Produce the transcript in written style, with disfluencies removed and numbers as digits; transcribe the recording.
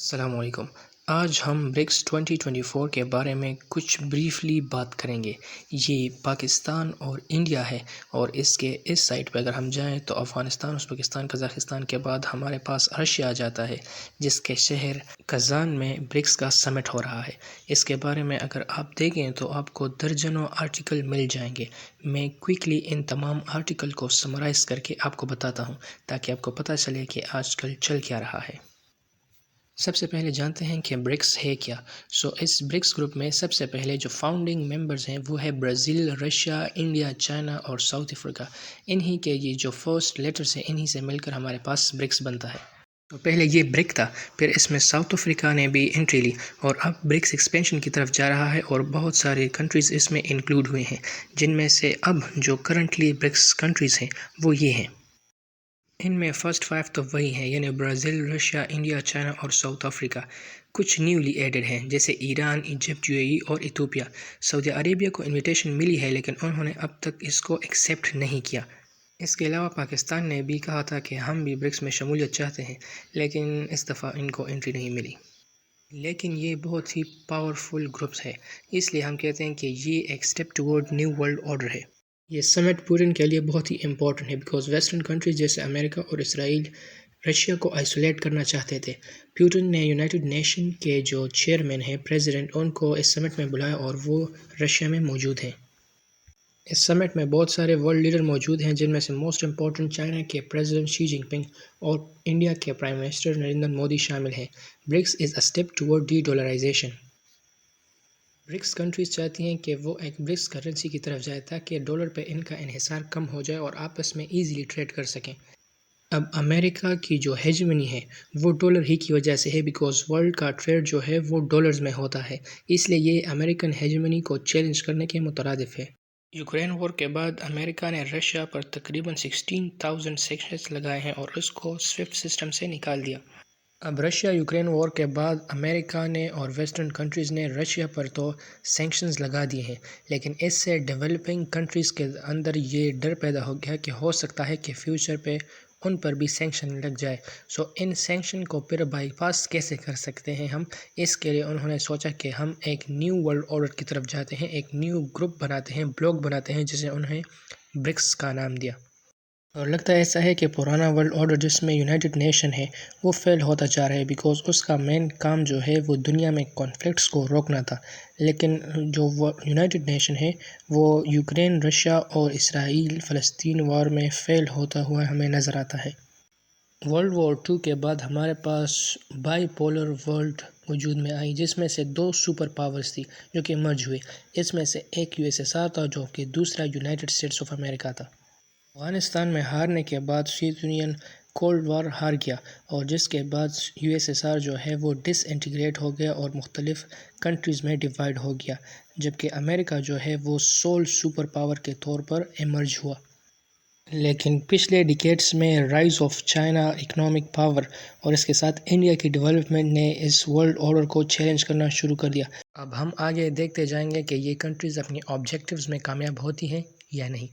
السلام علیکم۔ آج ہم برکس 2024 کے بارے میں کچھ بریفلی بات کریں گے۔ یہ پاکستان اور انڈیا ہے، اور اس سائٹ پہ اگر ہم جائیں تو افغانستان، ازبکستان، قزاقستان کے بعد ہمارے پاس رشیا آ جاتا ہے، جس کے شہر قزان میں برکس کا سمٹ ہو رہا ہے۔ اس کے بارے میں اگر آپ دیکھیں تو آپ کو درجنوں آرٹیکل مل جائیں گے۔ میں کوئکلی ان تمام آرٹیکل کو سمرائز کر کے آپ کو بتاتا ہوں تاکہ آپ کو پتہ چلے کہ آج کل چل کیا رہا ہے۔ سب سے پہلے جانتے ہیں کہ برکس ہے کیا۔ اس برکس گروپ میں سب سے پہلے جو فاؤنڈنگ ممبرز ہیں وہ ہے برازیل، رشیا، انڈیا، چائنا اور ساؤتھ افریقہ۔ انہی کے یہ جو فرسٹ لیٹرز ہیں، انہی سے مل کر ہمارے پاس برکس بنتا ہے۔ تو پہلے یہ برک تھا، پھر اس میں ساؤتھ افریقہ نے بھی انٹری لی، اور اب برکس ایکسپینشن کی طرف جا رہا ہے، اور بہت سارے کنٹریز اس میں انکلوڈ ہوئے ہیں، جن میں سے اب جو کرنٹلی برکس کنٹریز ہیں وہ یہ ہیں۔ ان میں فرسٹ 5 تو وہی ہیں، یعنی برازیل، رشیا، انڈیا، چائنا اور ساؤتھ افریقہ۔ کچھ نیولی ایڈڈ ہیں جیسے ایران، ایجپٹ، UAE اور ایتھوپیا۔ سعودی عربیہ کو انویٹیشن ملی ہے، لیکن انہوں نے اب تک اس کو ایکسیپٹ نہیں کیا۔ اس کے علاوہ پاکستان نے بھی کہا تھا کہ ہم بھی برکس میں شمولیت چاہتے ہیں، لیکن اس دفعہ ان کو انٹری نہیں ملی۔ لیکن یہ بہت ہی پاورفل گروپس ہے، اس لیے ہم کہتے ہیں کہ یہ ایک step towards new world order ہے۔ یہ سمٹ پوٹن کے لیے بہت ہی امپورٹنٹ ہے، بیکاز ویسٹرن کنٹریز جیسے امریکہ اور اسرائیل رشیا کو آئسولیٹ کرنا چاہتے تھے۔ پوٹن نے یونائٹڈ نیشن کے جو چیئرمین ہیں، پریزیڈنٹ، ان کو اس سمٹ میں بلایا، اور وہ رشیا میں موجود ہیں۔ اس سمٹ میں بہت سارے ورلڈ لیڈر موجود ہیں، جن میں سے موسٹ امپورٹنٹ چائنا کے پریزیڈنٹ شی جن پنگ اور انڈیا کے پرائم منسٹر نریندر مودی شامل ہیں۔ BRICS is a step towards de dollarization. BRICS countries چاہتی ہیں کہ وہ ایک برکس کرنسی کی طرف جائے تاکہ ڈالر پہ ان کا انحصار کم ہو جائے اور آپس میں ایزیلی ٹریڈ کر سکیں۔ اب امریکہ کی جو ہیجمنی ہے وہ ڈالر ہی کی وجہ سے ہے، بیکاز ورلڈ کا ٹریڈ جو ہے وہ ڈالرز میں ہوتا ہے، اس لیے یہ امریکن ہیجمنی کو چیلنج کرنے کے مترادف ہے۔ یوکرین وار کے بعد امریکہ نے رشیا پر تقریباً 16,000 سینکشنز لگائے ہیں اور اس کو سوئفٹ سسٹم سے نکال دیا۔ اب رشیا یوکرین وار کے بعد امریکہ نے اور ویسٹرن کنٹریز نے رشیا پر تو سینکشنز لگا دیے ہیں، لیکن اس سے ڈیولپنگ کنٹریز کے اندر یہ ڈر پیدا ہو گیا کہ ہو سکتا ہے کہ فیوچر پہ ان پر بھی سینکشن لگ جائے۔ ان سینکشن کو پھر بائی پاس کیسے کر سکتے ہیں ہم؟ اس کے لیے انہوں نے سوچا کہ ہم ایک نیو ورلڈ آرڈر کی طرف جاتے ہیں، ایک نیو گروپ بناتے ہیں، بلاک بناتے ہیں، جسے انہیں برکس کا نام دیا۔ اور لگتا ہے ایسا ہے کہ پرانا ورلڈ آرڈر جس میں یونائٹڈ نیشن ہے وہ فیل ہوتا جا رہا ہے، بیکاز اس کا مین کام جو ہے وہ دنیا میں کانفلکٹس کو روکنا تھا، لیکن جو یونائٹڈ نیشن ہے وہ یوکرین، رشیا اور اسرائیل فلسطین وار میں فیل ہوتا ہوا ہمیں نظر آتا ہے۔ ورلڈ وار 2 کے بعد ہمارے پاس بائی پولر ورلڈ وجود میں آئی، جس میں سے 2 سپر پاورز تھی جو کہ مرج ہوئے۔ اس میں سے ایک USSR تھا، جو کہ دوسرا یونائٹڈ اسٹیٹس آف امریکہ تھا۔ افغانستان میں ہارنے کے بعد سوویت یونین کولڈ وار ہار گیا، اور جس کے بعد USSR جو ہے وہ ڈس انٹیگریٹ ہو گیا اور مختلف کنٹریز میں ڈیوائیڈ ہو گیا، جبکہ امریکہ جو ہے وہ سول سپر پاور کے طور پر ایمرج ہوا۔ لیکن پچھلے ڈیکیڈز میں rise of China economic power اور اس کے ساتھ انڈیا کی ڈیولپمنٹ نے اس ورلڈ آرڈر کو چیلنج کرنا شروع کر دیا۔ اب ہم آگے دیکھتے جائیں گے کہ یہ کنٹریز اپنی آبجیکٹیوز میں کامیاب ہوتی ہیں یا نہیں۔